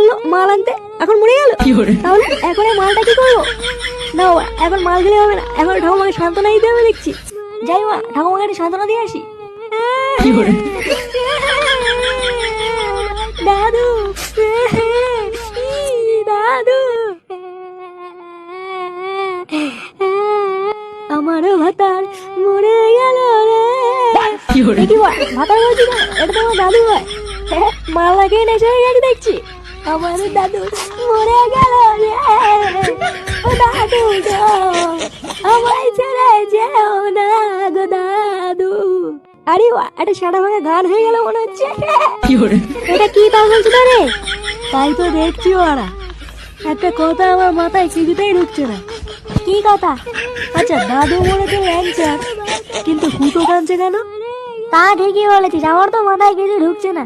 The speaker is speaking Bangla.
বললো মাল আনতে, এখন মরে গেল। তাহলে এখন এই মালটা কি করবো? না বাবা, এখন মাল গেলে হবে না, এখন ঠাকুমাকে সান্ত্বনা দিতে হবে দেখছি। যাই মা, ঠাকুমাকে একটু সান্ত্বনা দিয়ে আসি। দাদু, দাদু, আমারও ভাতার মরে গেল রে। কি ভাতার বলছি না, এটা তো আমার দাদু হয়। মাল লাগিয়ে নেশে হয়ে গেছে দেখছি। আমার দাদু মরে গেল রে। ও দাদু গো, আমায় ছেড়ে যেও না গো দাদু। আরে বাহ, একটা সাদা ভাঙা গান হয়ে গেল মনে হচ্ছে। এটা কি তা বলছো রে? তাই তো দেখছি ওরা। একটা কথা আমার মাথায় কিছুতেই ঢুকছে না। কি কথা? আচ্ছা, দাদু মরেছে ল্যাংচার, কিন্তু ফুটো কাঁদছে কেন? তা ঠিকই বলেছিস, আমার তো মাথায় কিছু ঢুকছে না।